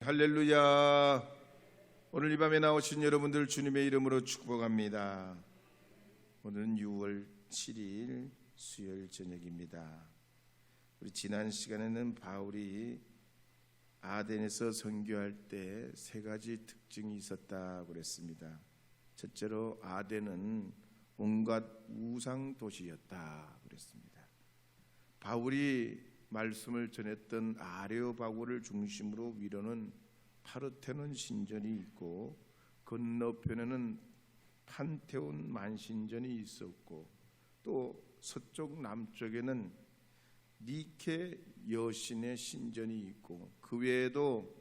할렐루야. 오늘 이 밤에 나오신 여러분들 주님의 이름으로 축복합니다. 오늘은 6월 7일 수요일 저녁입니다. 우리 지난 시간에는 바울이 아덴에서 선교할 때 세 가지 특징이 있었다고 그랬습니다. 첫째로 아덴은 온갖 우상 도시였다 그랬습니다. 바울이 말씀을 전했던 아레오바고를 중심으로 위로는 파르테논 신전이 있고 건너편에는 판테온 만신전이 있었고 또 서쪽 남쪽에는 니케 여신의 신전이 있고 그 외에도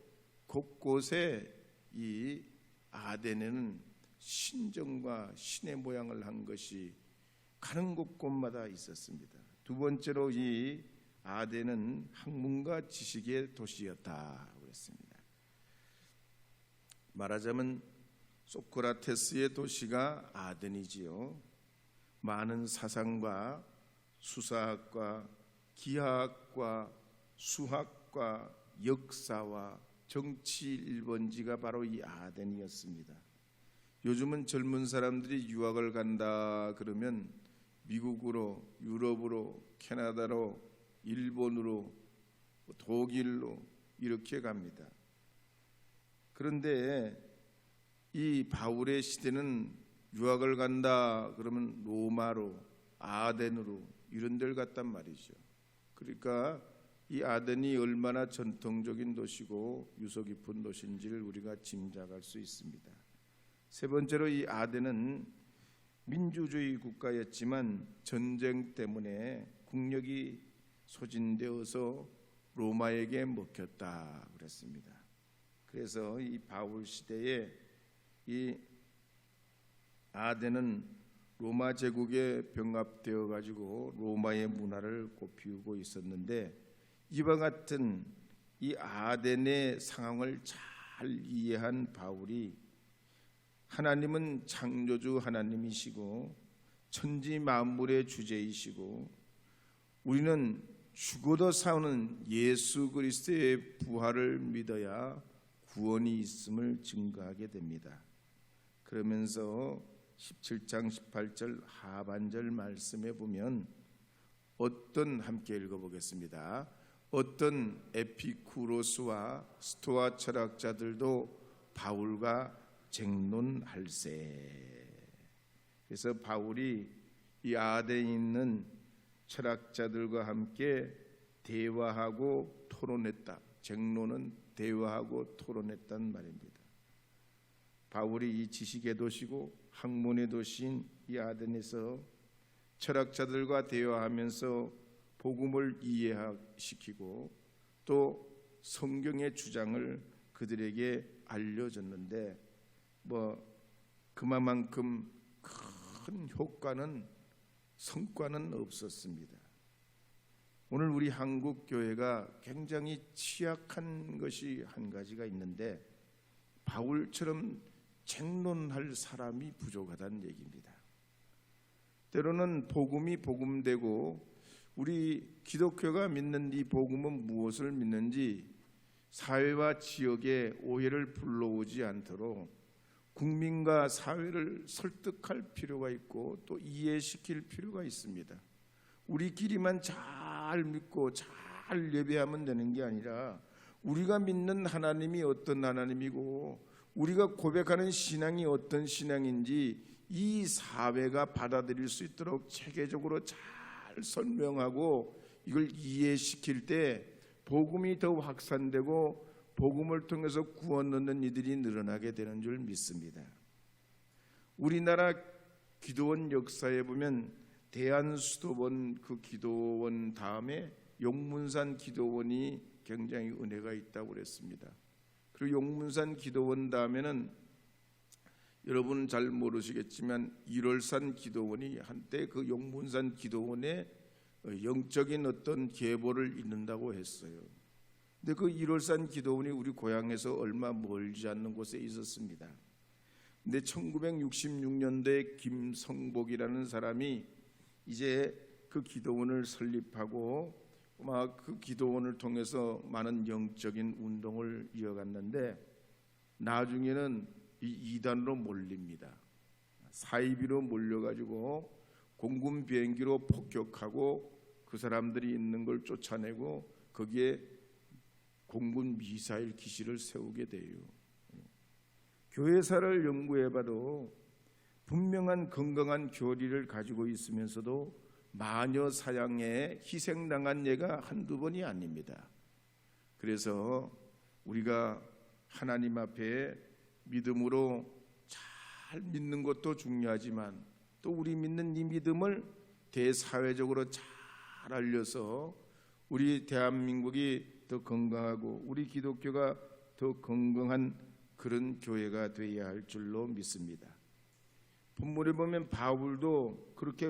곳곳에 이 아덴에는 신전과 신의 모양을 한 것이 가는 곳곳마다 있었습니다. 두 번째로 이 아덴은 학문과 지식의 도시였다고 했습니다. 말하자면 소크라테스의 도시가 아덴이지요. 많은 사상과 수사학과 기하학과 수학과 역사와 정치 1번지가 바로 이 아덴이었습니다. 요즘은 젊은 사람들이 유학을 간다 그러면 미국으로, 유럽으로, 캐나다로, 일본으로, 독일로 이렇게 갑니다. 그런데 이 바울의 시대는 유학을 간다 그러면 로마로, 아덴으로 이런 데를 갔단 말이죠. 그러니까 이 아덴이 얼마나 전통적인 도시고 유서 깊은 도시인지를 우리가 짐작할 수 있습니다. 세 번째로 이 아덴은 민주주의 국가였지만 전쟁 때문에 국력이 소진되어서 로마에게 먹혔다 그랬습니다. 그래서 이 바울 시대에 이 아덴은 로마 제국에 병합되어 가지고 로마의 문화를 꽃피우고 있었는데 이와 같은 이 아덴의 상황을 잘 이해한 바울이 하나님은 창조주 하나님이시고 천지 만물의 주제이시고 우리는 죽어도 사는 예수 그리스도의 부활을 믿어야 구원이 있음을 증거하게 됩니다. 그러면서 17장 18절 하반절 말씀에 보면 함께 읽어보겠습니다. 어떤 에피쿠로스와 스토아 철학자들도 바울과 쟁론할세. 그래서 바울이 이 아덴에 있는 철학자들과 함께 대화하고 토론했다. 쟁론은 대화하고 토론했단 말입니다. 바울이 이 지식의 도시고 학문의 도시인 이 아덴에서 철학자들과 대화하면서 복음을 이해시키고 또 성경의 주장을 그들에게 알려줬는데 그만큼 큰 성과는 없었습니다. 오늘 우리 한국 교회가 굉장히 취약한 것이 한 가지가 있는데 바울처럼 쟁론할 사람이 부족하다는 얘기입니다. 때로는 복음이 복음되고 우리 기독교가 믿는 이 복음은 무엇을 믿는지 사회와 지역에 오해를 불러오지 않도록 국민과 사회를 설득할 필요가 있고 또 이해시킬 필요가 있습니다. 우리끼리만 잘 믿고 잘 예배하면 되는 게 아니라 우리가 믿는 하나님이 어떤 하나님이고 우리가 고백하는 신앙이 어떤 신앙인지 이 사회가 받아들일 수 있도록 체계적으로 잘 설명하고 이걸 이해시킬 때 복음이 더 확산되고 복음을 통해서 구원 얻는 이들이 늘어나게 되는 줄 믿습니다. 우리나라 기도원 역사에 보면 대한수도원 그 기도원 다음에 용문산 기도원이 굉장히 은혜가 있다고 그랬습니다. 그리고 용문산 기도원 다음에는 여러분 잘 모르시겠지만 일월산 기도원이 한때 그 용문산 기도원의 영적인 어떤 계보를 잇는다고 했어요. 근데 그 일월산 기도원이 우리 고향에서 얼마 멀지 않는 곳에 있었습니다. 근데 1966년도에 김성복이라는 사람이 이제 그 기도원을 설립하고 그 기도원을 통해서 많은 영적인 운동을 이어갔는데 나중에는 이 이단으로 몰립니다. 사이비로 몰려가지고 공군 비행기로 폭격하고 그 사람들이 있는 걸 쫓아내고 거기에 공군 미사일 기지를 세우게 돼요. 교회사를 연구해봐도 분명한 건강한 교리를 가지고 있으면서도 마녀 사냥에 희생당한 예가 한두 번이 아닙니다. 그래서 우리가 하나님 앞에 믿음으로 잘 믿는 것도 중요하지만 또 우리 믿는 이 믿음을 대사회적으로 잘 알려서 우리 대한민국이 더 건강하고 우리 기독교가 더 건강한 그런 교회가 되어야 할 줄로 믿습니다. 본문에 보면 바울도 그렇게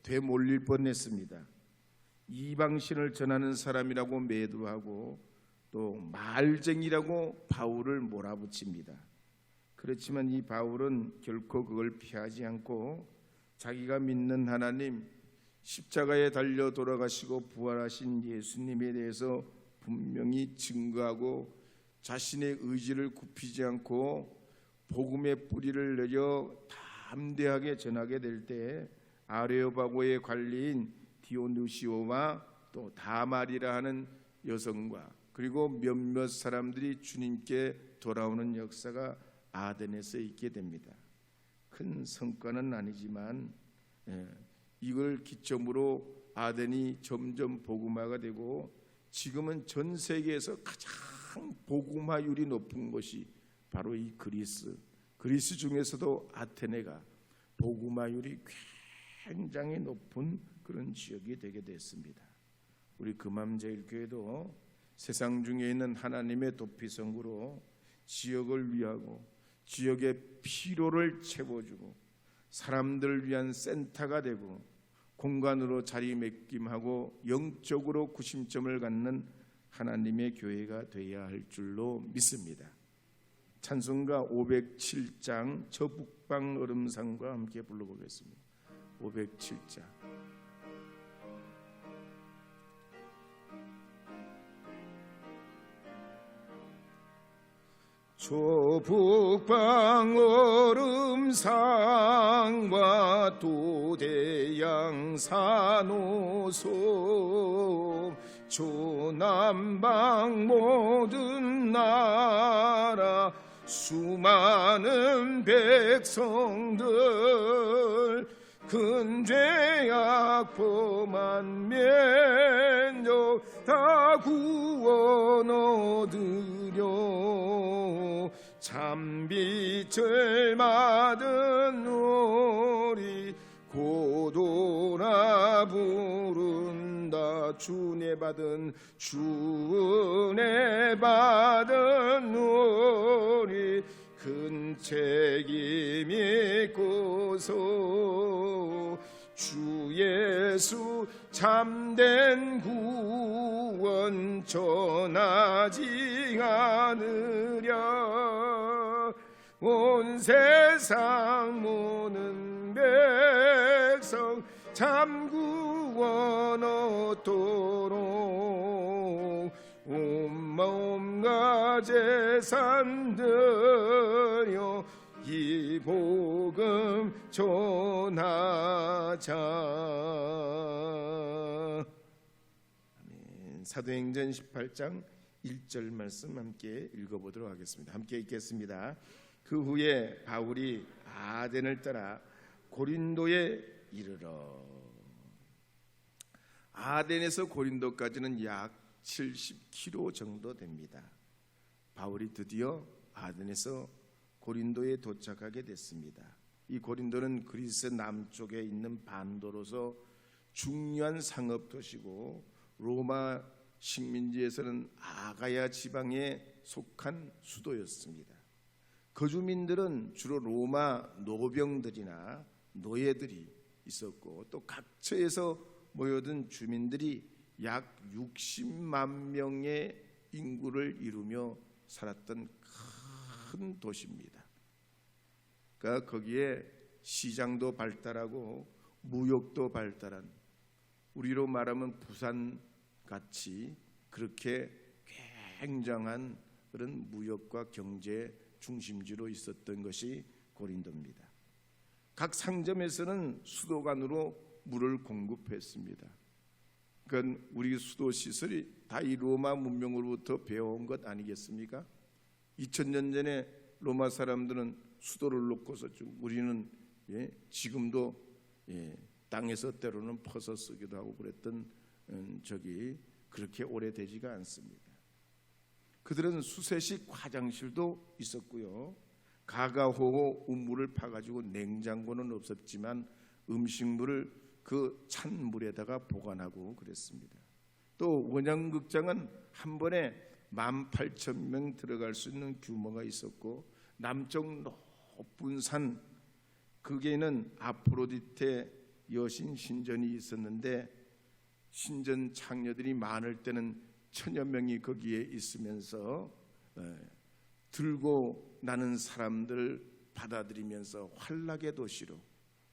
되몰릴 뻔했습니다. 이방신을 전하는 사람이라고 매도하고 또 말쟁이라고 바울을 몰아붙입니다. 그렇지만 이 바울은 결코 그걸 피하지 않고 자기가 믿는 하나님, 십자가에 달려 돌아가시고 부활하신 예수님에 대해서 분명히 증거하고 자신의 의지를 굽히지 않고 복음의 뿌리를 내려 담대하게 전하게 될 때 아레오바고의 관리인 디오누시오와 또 다말이라 하는 여성과 그리고 몇몇 사람들이 주님께 돌아오는 역사가 아덴에서 있게 됩니다. 큰 성과는 아니지만 이걸 기점으로 아덴이 점점 복음화가 되고 지금은 전 세계에서 가장 복음화율이 높은 것이 바로 이 그리스 중에서도 아테네가 복음화율이 굉장히 높은 그런 지역이 되게 됐습니다. 우리 금암제일교회도 세상 중에 있는 하나님의 도피성구로 지역을 위하고 지역의 필요를 채워주고 사람들을 위한 센터가 되고 공간으로 자리매김하고 영적으로 구심점을 갖는 하나님의 교회가 되어야 할 줄로 믿습니다. 찬송가 507장 저 북방 얼음산과 함께 불러보겠습니다. 507장. 저 북방 얼음산과 도대양 산호소 저 남방 모든 나라 수많은 백성들 근죄악 범한 면적 다 구원 얻으려 참빛을 받은 우리 고도나 부른다 주은혜 받은 우리 큰 책임 있고서 주 예수 참된 구원 전하지 않으랴 온 세상 모든 백성 참 구원 얻도록 온마음과 재산 드려 이 복음 전하자. 아멘. 사도행전 18장 1절 말씀 함께 읽어보도록 하겠습니다. 함께 읽겠습니다. 그 후에 바울이 아덴을 따라 고린도에 이르러 아덴에서 고린도까지는 약 70km 정도 됩니다. 바울이 드디어 아덴에서 고린도에 도착하게 됐습니다. 이 고린도는 그리스 남쪽에 있는 반도로서 중요한 상업 도시고 로마 식민지에서는 아가야 지방에 속한 수도였습니다. 거주민들은 주로 로마 노병들이나 노예들이 있었고 또 각처에서 모여든 주민들이 약 60만 명의 인구를 이루며 살았던 큰 도시입니다. 그러니까 거기에 시장도 발달하고 무역도 발달한 우리로 말하면 부산 같이 그렇게 굉장한 그런 무역과 경제 중심지로 있었던 것이 고린도입니다. 각 상점에서는 수도관으로 물을 공급했습니다. 그건 우리 수도 시설이 다 이 로마 문명으로부터 배워온 것 아니겠습니까? 2000년 전에 로마 사람들은 수도를 놓고서 우리는 지금도 땅에서 때로는 퍼서 쓰기도 하고 그랬던 적이 그렇게 오래되지가 않습니다. 그들은 수세식 화장실도 있었고요. 가가호호 우물을 파가지고 냉장고는 없었지만 음식물을 그 찬 물에다가 보관하고 그랬습니다. 또 원양극장은 한 번에 18,000명 들어갈 수 있는 규모가 있었고, 남쪽 높은 산 거기에는 아프로디테 여신 신전이 있었는데 신전 창녀들이 많을 때는 1000여 명이 거기에 있으면서 들고 나는 사람들을 받아들이면서 환락의 도시로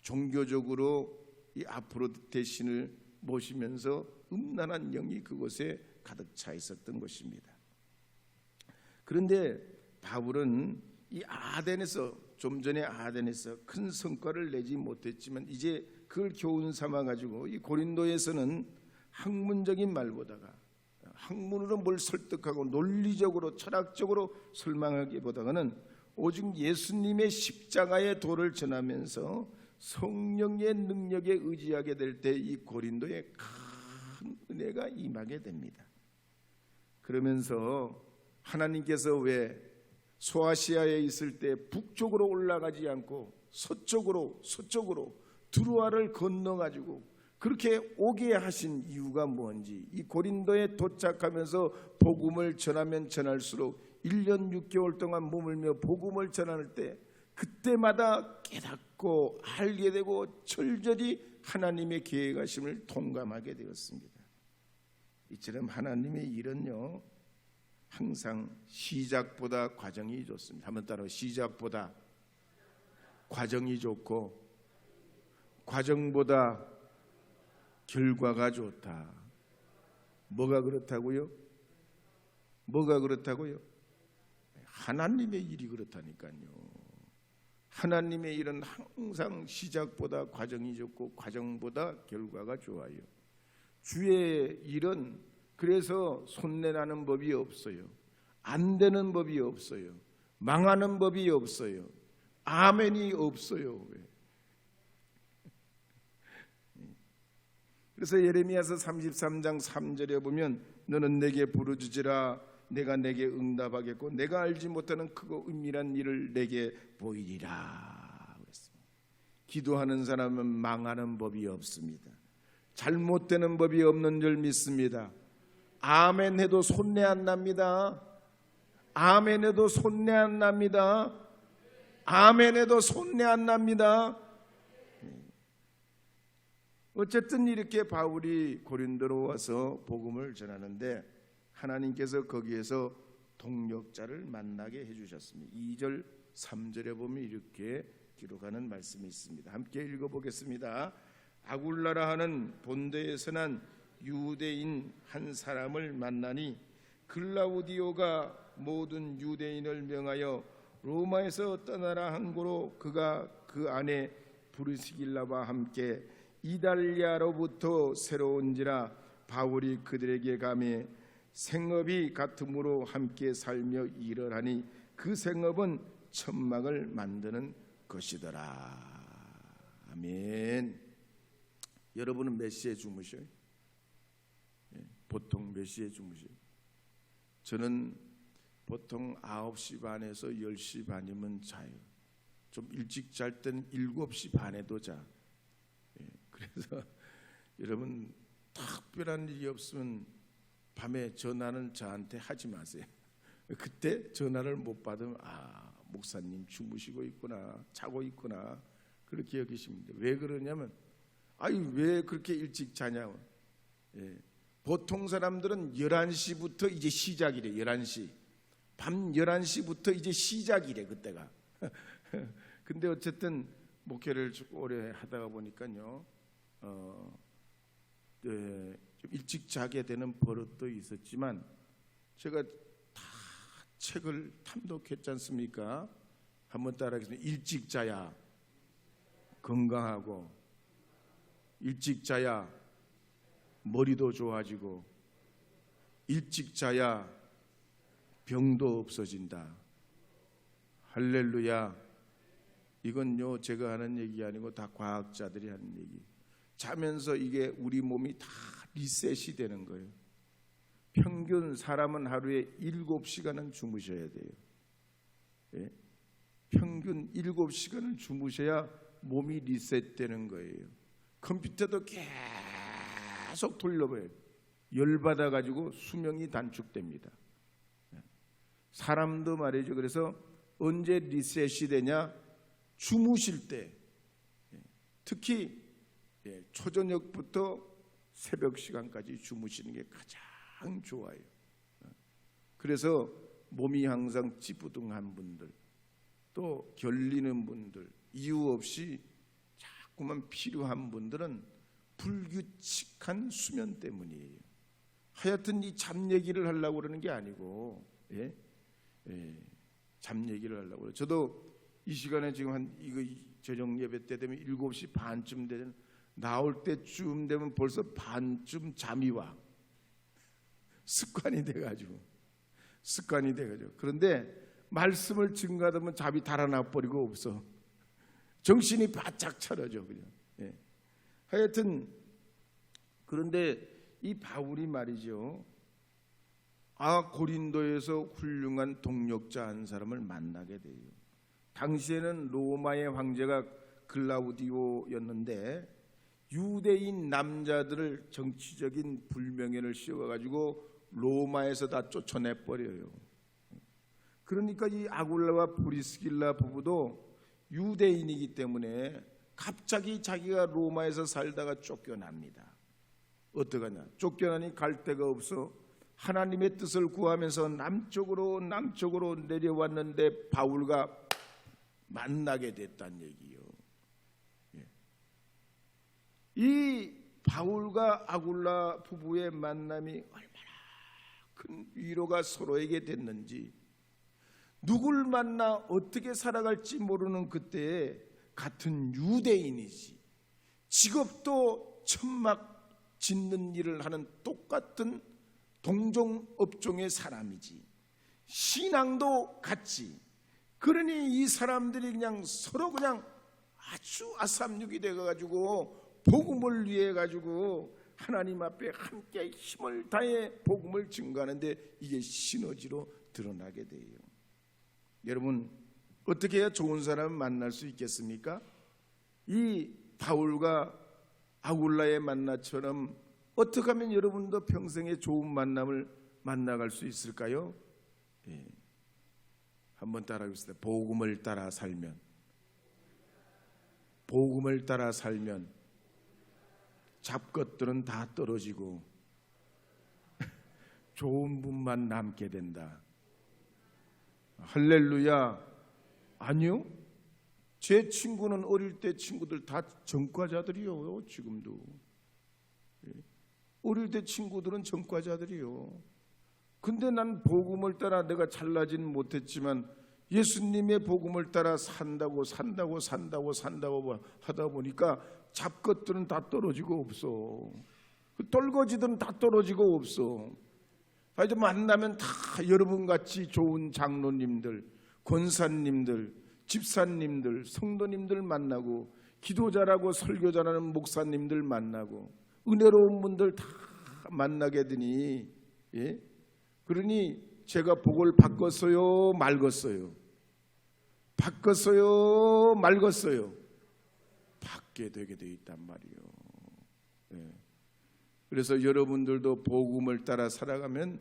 종교적으로 이 아프로디테 신을 모시면서 음란한 영이 그곳에 가득 차 있었던 것입니다. 그런데 바울은 이 아덴에서, 좀 전에 아덴에서 큰 성과를 내지 못했지만 이제 그걸 교훈 삼아 가지고 이 고린도에서는 학문적인 말보다가, 학문으로 뭘 설득하고 논리적으로 철학적으로 설명하기보다는 오직 예수님의 십자가의 도를 전하면서 성령의 능력에 의지하게 될 때 이 고린도에 큰 은혜가 임하게 됩니다. 그러면서 하나님께서 왜 소아시아에 있을 때 북쪽으로 올라가지 않고 서쪽으로 두루아를 건너가지고 그렇게 오게 하신 이유가 뭔지, 이 고린도에 도착하면서 복음을 전하면 전할수록 1년 6개월 동안 머물며 복음을 전할 때 그때마다 깨닫고 알게 되고 철저히 하나님의 계획하심을 통감하게 되었습니다. 이처럼 하나님의 일은요 항상 시작보다 과정이 좋습니다. 한번 따라, 시작보다 과정이 좋고 과정보다 결과가 좋다. 뭐가 그렇다고요? 뭐가 그렇다고요? 하나님의 일이 그렇다니까요. 하나님의 일은 항상 시작보다 과정이 좋고 과정보다 결과가 좋아요. 주의 일은 그래서 손해나는 법이 없어요. 안 되는 법이 없어요. 망하는 법이 없어요. 아멘이 없어요. 그래서 예레미야서 33장 3절에 보면 너는 내게 부르짖으라 내가 내게 응답하겠고 내가 알지 못하는 크고 은밀한 일을 내게 보이리라 그랬습니다. 기도하는 사람은 망하는 법이 없습니다. 잘못되는 법이 없는 줄 믿습니다. 아멘 해도 손해 안 납니다. 아멘 해도 손해 안 납니다. 아멘 해도 손해 안 납니다. 어쨌든 이렇게 바울이 고린도로 와서 복음을 전하는데 하나님께서 거기에서 동력자를 만나게 해주셨습니다. 2절 3절에 보면 이렇게 기록하는 말씀이 있습니다. 함께 읽어보겠습니다. 아굴라라 하는 본도에서 난 유대인 한 사람을 만나니 글라우디오가 모든 유대인을 명하여 로마에서 떠나라 한 고로 그가 그 안에 브리스길라와 함께 이달리아로부터 새로운지라 바울이 그들에게 가매 생업이 같음으로 함께 살며 일을 하니 그 생업은 천막을 만드는 것이더라. 아멘. 여러분은 몇 시에 주무셔요? 보통 몇 시에 주무셔요? 저는 보통 9시 반에서 10시 반이면 자요. 좀 일찍 잘 때는 7시 반에도 자. 그래서 여러분 특별한 일이 없으면 밤에 전화는 저한테 하지 마세요. 그때 전화를 못 받으면 목사님 주무시고 있구나, 자고 있구나 그렇게 여기십니다. 왜 그러냐면 왜 그렇게 일찍 자냐고. 보통 사람들은 11시부터 이제 시작이래. 11시 밤 11시부터 이제 시작이래 그때가. 근데 어쨌든 목회를 오래 하다가 보니까요 좀 일찍 자게 되는 버릇도 있었지만 제가 다 책을 탐독했지 않습니까? 한번 따라하겠습니다. 일찍 자야 건강하고, 일찍 자야 머리도 좋아지고, 일찍 자야 병도 없어진다. 할렐루야. 이건요 제가 하는 얘기 아니고 다 과학자들이 하는 얘기. 자면서 이게 우리 몸이 다 리셋이 되는 거예요. 평균 사람은 하루에 7시간은 주무셔야 돼요. 예? 평균 7시간을 주무셔야 몸이 리셋되는 거예요. 컴퓨터도 계속 돌려봐요. 열받아가지고 수명이 단축됩니다. 사람도 말이죠. 그래서 언제 리셋이 되냐? 주무실 때. 특히 초저녁부터 새벽 시간까지 주무시는 게 가장 좋아요. 그래서 몸이 항상 찌뿌둥한 분들, 또 결리는 분들, 이유 없이 자꾸만 필요한 분들은 불규칙한 수면 때문이에요. 하여튼 이 잠 얘기를 하려고 그러는 게 아니고, 잠 얘기를 하려고 그래요. 저도 이 시간에 지금 한 이거 저녁 예배 때 되면 7시 반쯤 되면 나올 때쯤 되면 벌써 반쯤 잠이 와. 습관이 돼가지고. 그런데 말씀을 증거하다 잠이 달아나 버리고 없어. 정신이 바짝 차려져 그냥. 하여튼 그런데 이 바울이 말이죠. 고린도에서 훌륭한 동력자 한 사람을 만나게 돼요. 당시에는 로마의 황제가 글라우디오였는데 유대인 남자들을 정치적인 불명예를 씌워가지고 로마에서 다 쫓아내버려요. 그러니까 이 아굴라와 브리스길라 부부도 유대인이기 때문에 갑자기 자기가 로마에서 살다가 쫓겨납니다. 어떡하냐? 쫓겨나니 갈 데가 없어 하나님의 뜻을 구하면서 남쪽으로 내려왔는데 바울과 만나게 됐다는 얘기요. 이 바울과 아굴라 부부의 만남이 얼마나 큰 위로가 서로에게 됐는지, 누굴 만나 어떻게 살아갈지 모르는 그때에 같은 유대인이지, 직업도 천막 짓는 일을 하는 똑같은 동종업종의 사람이지, 신앙도 같지. 그러니 이 사람들이 그냥 서로 그냥 아주 아삼육이 돼가지고 복음을 위해 가지고 하나님 앞에 함께 힘을 다해 복음을 증거하는데 이게 시너지로 드러나게 돼요. 여러분, 어떻게 해야 좋은 사람을 만날 수 있겠습니까? 이 바울과 아굴라의 만남처럼 어떻게 하면 여러분도 평생에 좋은 만남을 만나갈 수 있을까요? 한번 따라해보세요. 복음을 따라 살면, 복음을 따라 살면 잡것들은 다 떨어지고 좋은 분만 남게 된다. 할렐루야. 아니요, 제 친구는 어릴 때 친구들 다 전과자들이요. 지금도 어릴 때 친구들은 전과자들이요. 근데 난 복음을 따라 내가 잘나진 못했지만 예수님의 복음을 따라 산다고 하다 보니까 잡것들은 다 떨어지고 없어. 떨거지들은 다 떨어지고 없어. 이제 만나면 다 여러분같이 좋은 장로님들, 권사님들, 집사님들, 성도님들 만나고, 기도 잘하고 설교 잘하는 목사님들 만나고, 은혜로운 분들 다 만나게 되니, 그러니 제가 복을 바꿨어요, 말겠어요? 바꿨어요, 말겠어요? 받게 되게 돼 있단 말이에요. 그래서 여러분들도 복음을 따라 살아가면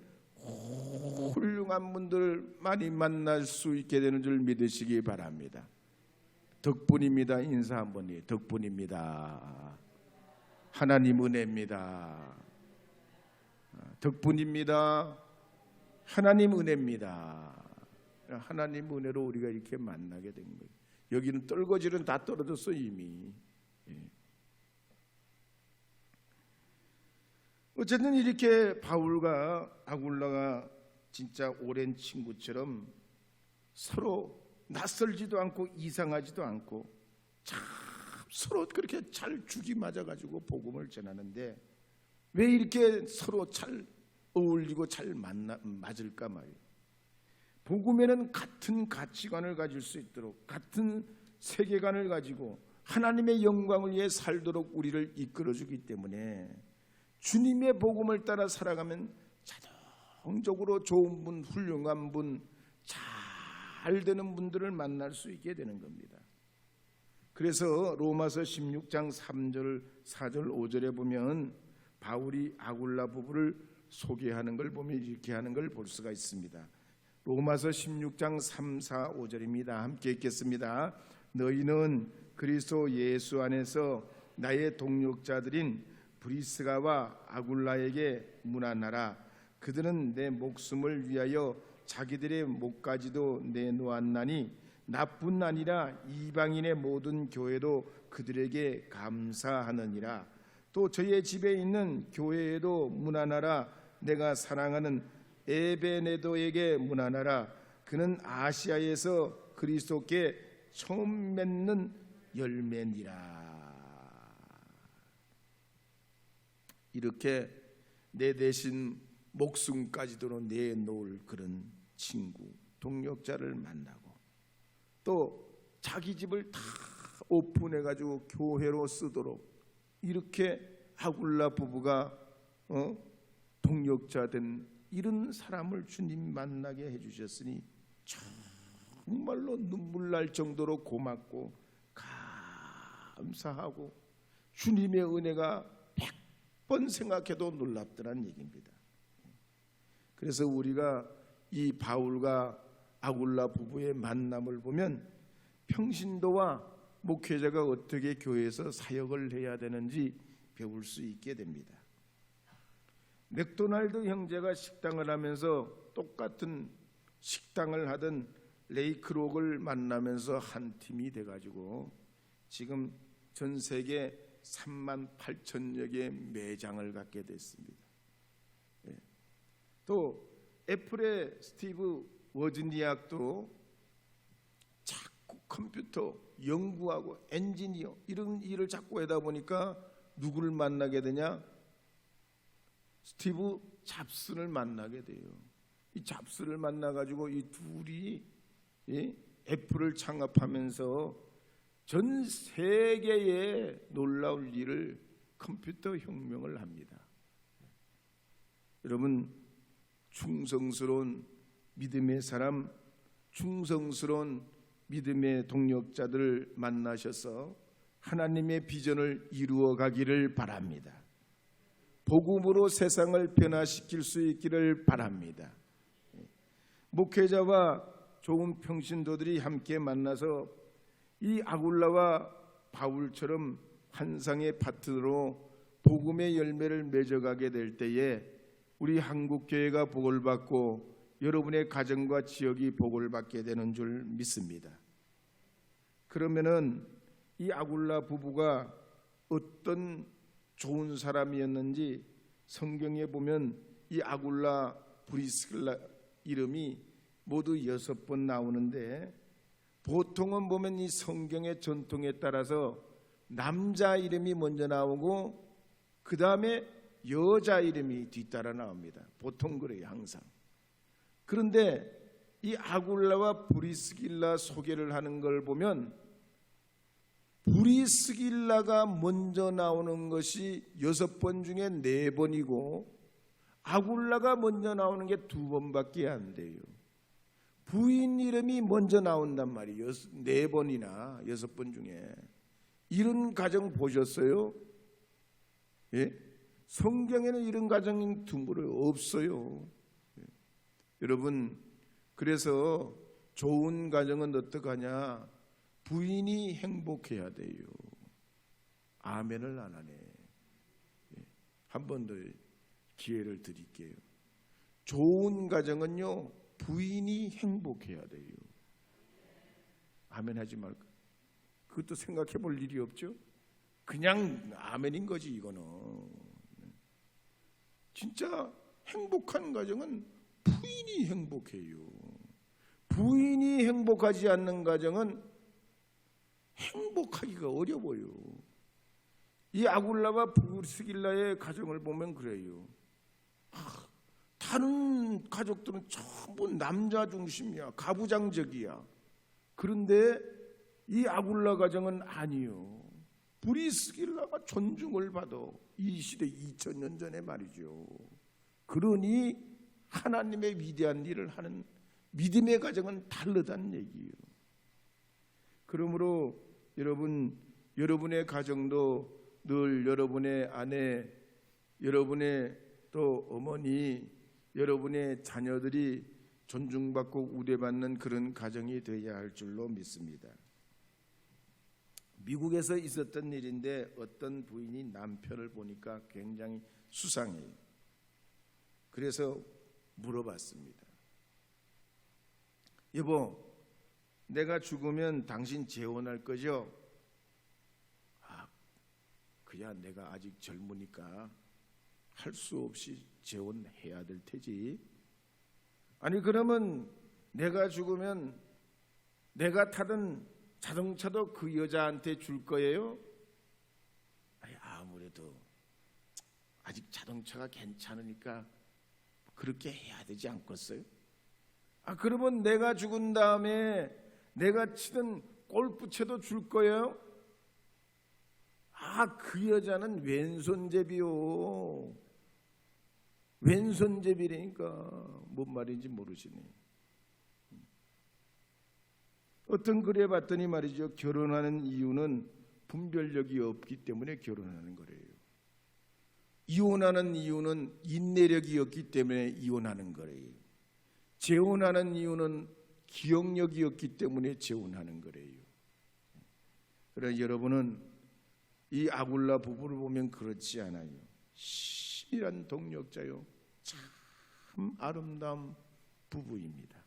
훌륭한 분들 많이 만날 수 있게 되는 줄 믿으시기 바랍니다. 덕분입니다. 인사 한번 해요. 덕분입니다. 하나님 은혜입니다. 덕분입니다. 하나님 은혜입니다. 하나님 은혜로 우리가 이렇게 만나게 된 거예요. 여기는 떨거지는 다 떨어졌어 이미. 어쨌든 이렇게 바울과 아굴라가 진짜 오랜 친구처럼 서로 낯설지도 않고 이상하지도 않고 참 서로 그렇게 잘 죽이 맞아가지고 복음을 전하는데 왜 이렇게 서로 잘 어울리고 잘 맞을까 말이에요. 복음에는 같은 가치관을 가질 수 있도록 같은 세계관을 가지고 하나님의 영광을 위해 살도록 우리를 이끌어주기 때문에 주님의 복음을 따라 살아가면 자동적으로 좋은 분, 훌륭한 분, 잘 되는 분들을 만날 수 있게 되는 겁니다. 그래서 로마서 16장 3절, 4절, 5절에 보면 바울이 아굴라 부부를 소개하는 걸 보면 이렇게 하는 걸 볼 수가 있습니다. 로마서 16장 3, 4, 5절입니다. 함께 읽겠습니다. 너희는 그리스도 예수 안에서 나의 동역자들인 브리스가와 아굴라에게 문안하라. 그들은 내 목숨을 위하여 자기들의 목까지도 내놓았나니 나뿐 아니라 이방인의 모든 교회도 그들에게 감사하느니라. 또 저의 집에 있는 교회에도 문안하라. 내가 사랑하는 에베네도에게 문안하라. 그는 아시아에서 그리스도께 처음 맺는 열매니라. 이렇게 내 대신 목숨까지도 내놓을 그런 친구, 동역자를 만나고 또 자기 집을 다 오픈해가지고 교회로 쓰도록 이렇게 아굴라 부부가 동역자 된 이런 사람을 주님 만나게 해주셨으니 정말로 눈물 날 정도로 고맙고 감사하고 주님의 은혜가 100번 생각해도 놀랍더란 얘기입니다. 그래서 우리가 이 바울과 아굴라 부부의 만남을 보면 평신도와 목회자가 어떻게 교회에서 사역을 해야 되는지 배울 수 있게 됩니다. 맥도날드 형제가 식당을 하면서 똑같은 식당을 하던 레이크록을 만나면서 한 팀이 돼가지고 지금 전 세계 3만 8천여 개의 매장을 갖게 됐습니다. 또 애플의 스티브 워즈니악도 자꾸 컴퓨터 연구하고 엔지니어 이런 일을 자꾸 하다 보니까 누구를 만나게 되냐? 스티브 잡스를 만나게 돼요. 이 잡스를 만나가지고 이 둘이 애플을 창업하면서 전 세계에 놀라울 일을 컴퓨터 혁명을 합니다. 여러분, 충성스러운 믿음의 사람, 충성스러운 믿음의 동역자들을 만나셔서 하나님의 비전을 이루어 가기를 바랍니다. 복음으로 세상을 변화시킬 수 있기를 바랍니다. 목회자와 좋은 평신도들이 함께 만나서 이 아굴라와 바울처럼 환상의 파트너로 복음의 열매를 맺어가게 될 때에 우리 한국교회가 복을 받고 여러분의 가정과 지역이 복을 받게 되는 줄 믿습니다. 그러면은 이 아굴라 부부가 어떤 좋은 사람이었는지 성경에 보면 이 아굴라 브리스길라 이름이 모두 6번 나오는데 보통은 보면 이 성경의 전통에 따라서 남자 이름이 먼저 나오고 그 다음에 여자 이름이 뒤따라 나옵니다. 보통 그래요, 항상. 그런데 이 아굴라와 브리스길라 소개를 하는 걸 보면 브리스길라가 먼저 나오는 것이 6번 중에 4번이고 아굴라가 먼저 나오는 게 2번밖에 안 돼요. 부인 이름이 먼저 나온단 말이에요. 4번이나 6번 중에. 이런 가정 보셨어요? 예? 성경에는 이런 가정이 드물어요. 없어요. 여러분, 그래서 좋은 가정은 어떻게 하냐? 부인이 행복해야 돼요. 아멘을 안 하네. 한 번 더 기회를 드릴게요. 좋은 가정은요, 부인이 행복해야 돼요. 아멘 하지 말까? 그것도 생각해 볼 일이 없죠? 그냥 아멘인 거지, 이거는. 진짜 행복한 가정은 부인이 행복해요. 부인이 행복하지 않는 가정은 행복하기가 어려워요. 이 아굴라와 브리스길라의 가정을 보면 그래요. 다른 가족들은 전부 남자 중심이야, 가부장적이야. 그런데 이 아굴라 가정은 아니요. 브리스길라가 존중을 받아. 이 시대 2000년 전에 말이죠. 그러니 하나님의 위대한 일을 하는 믿음의 가정은 다르다는 얘기예요. 그러므로 여러분의 가정도 늘 여러분의 아내, 여러분의 또 어머니, 여러분의 자녀들이 존중받고 우대받는 그런 가정이 되어야 할 줄로 믿습니다. 미국에서 있었던 일인데 어떤 부인이 남편을 보니까 굉장히 수상해요. 그래서 물어봤습니다. 여보, 내가 죽으면 당신 재혼할 거죠? 그야 내가 아직 젊으니까 할 수 없이 재혼해야 될 테지. 아니 그러면 내가 죽으면 내가 타던 자동차도 그 여자한테 줄 거예요? 아니, 아무래도 아직 자동차가 괜찮으니까 그렇게 해야 되지 않겠어요? 그러면 내가 죽은 다음에 내가 치던 골프채도 줄 거예요? 그 여자는 왼손잡이요. 왼손잡이라니까 뭔 말인지 모르시네. 어떤 글에 봤더니 말이죠, 결혼하는 이유는 분별력이 없기 때문에 결혼하는 거래요. 이혼하는 이유는 인내력이 없기 때문에 이혼하는 거래요. 재혼하는 이유는 기억력이 없기 때문에 재혼하는 거래요. 그러나 여러분은 이 아굴라 부부를 보면 그렇지 않아요. 신이란 동력자요, 참 아름다운 부부입니다.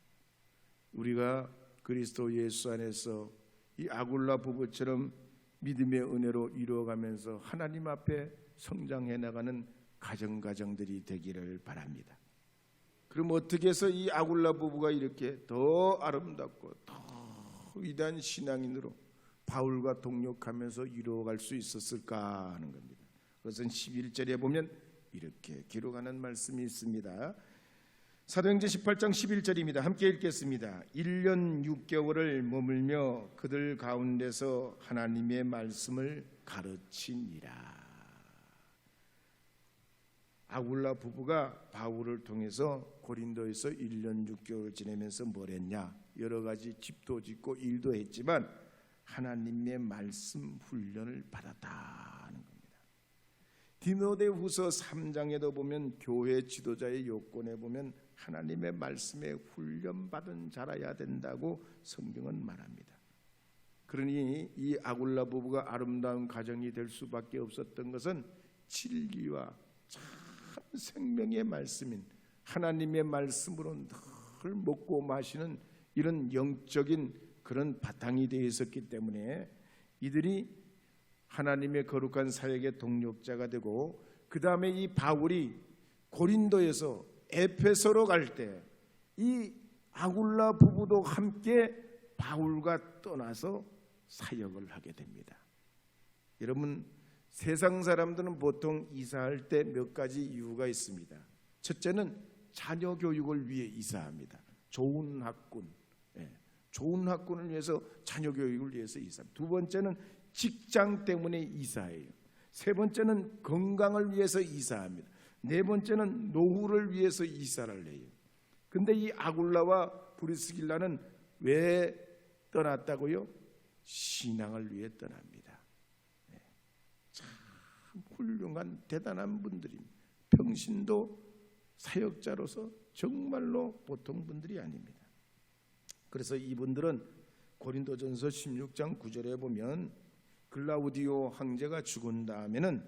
우리가 그리스도 예수 안에서 이 아굴라 부부처럼 믿음의 은혜로 이루어가면서 하나님 앞에 성장해 나가는 가정들이 되기를 바랍니다. 그럼 어떻게 해서 이 아굴라 부부가 이렇게 더 아름답고 더 위대한 신앙인으로 바울과 동역하면서 이루어갈 수 있었을까 하는 겁니다. 그것은 11절에 보면 이렇게 기록하는 말씀이 있습니다. 사도행전 18장 11절입니다. 함께 읽겠습니다. 1년 6개월을 머물며 그들 가운데서 하나님의 말씀을 가르치니라. 아굴라 부부가 바울을 통해서 고린도에서 1년 6개월 지내면서 뭘 했냐? 여러 가지 집도 짓고 일도 했지만 하나님의 말씀 훈련을 받았다는 겁니다. 디모데후서 3장에도 보면 교회 지도자의 요건에 보면 하나님의 말씀에 훈련받은 자라야 된다고 성경은 말합니다. 그러니 이 아굴라 부부가 아름다운 가정이 될 수밖에 없었던 것은 진리와 참 생명의 말씀인 하나님의 말씀으로 늘 먹고 마시는 이런 영적인 그런 바탕이 되어 있었기 때문에 이들이 하나님의 거룩한 사역의 동력자가 되고, 그 다음에 이 바울이 고린도에서 에페소로 갈 때 이 아굴라 부부도 함께 바울과 떠나서 사역을 하게 됩니다. 여러분, 세상 사람들은 보통 이사할 때 몇 가지 이유가 있습니다. 첫째는 자녀 교육을 위해 이사합니다. 좋은 학군, 좋은 학군을 위해서 자녀 교육을 위해서 이사합니다. 두 번째는 직장 때문에 이사해요. 세 번째는 건강을 위해서 이사합니다. 네 번째는 노후를 위해서 이사를 해요. 근데 이 아굴라와 브리스길라는 왜 떠났다고요? 신앙을 위해 떠납니다. 참 훌륭한 대단한 분들입니다. 평신도 사역자로서 정말로 보통 분들이 아닙니다. 그래서 이분들은 고린도전서 16장 9절에 보면 글라우디오 황제가 죽은 다음에는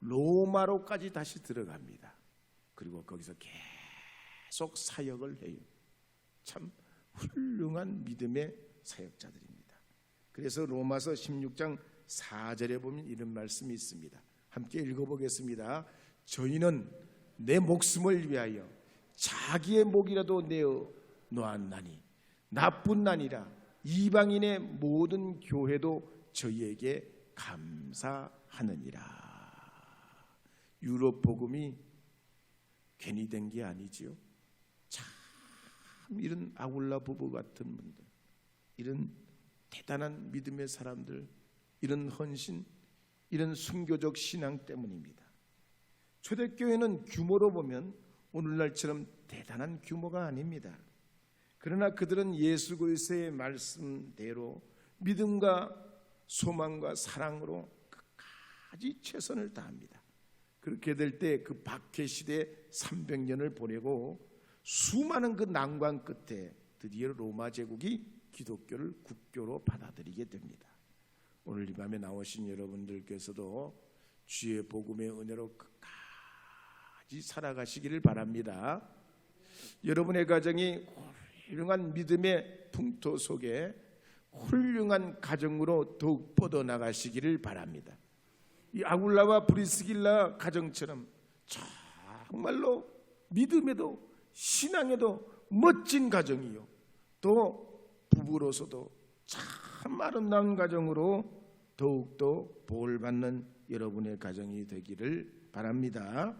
로마로까지 다시 들어갑니다. 그리고 거기서 계속 사역을 해요. 참 훌륭한 믿음의 사역자들입니다. 그래서 로마서 16장 4절에 보면 이런 말씀이 있습니다. 함께 읽어보겠습니다. 저희는 내 목숨을 위하여 자기의 목이라도 내어 놓았나니 나뿐 아니라 이방인의 모든 교회도 저희에게 감사하느니라. 유럽 복음이 괜히 된 게 아니지요. 참 이런 아굴라 부부 같은 분들, 이런 대단한 믿음의 사람들, 이런 헌신, 이런 순교적 신앙 때문입니다. 초대교회는 규모로 보면 오늘날처럼 대단한 규모가 아닙니다. 그러나 그들은 예수 그리스도의 말씀대로 믿음과 소망과 사랑으로 끝까지 최선을 다합니다. 그렇게 될 때 그 박해 시대 300년을 보내고 수많은 그 난관 끝에 드디어 로마 제국이 기독교를 국교로 받아들이게 됩니다. 오늘 이 밤에 나오신 여러분들께서도 주의 복음의 은혜로 끝까지 살아가시기를 바랍니다. 여러분의 가정이 훌륭한 믿음의 풍토 속에 훌륭한 가정으로 더욱 뻗어나가시기를 바랍니다. 이 아굴라와 브리스길라 가정처럼 정말로 믿음에도 신앙에도 멋진 가정이요, 또 부부로서도 참 아름다운 가정으로 더욱더 보호받는 여러분의 가정이 되기를 바랍니다.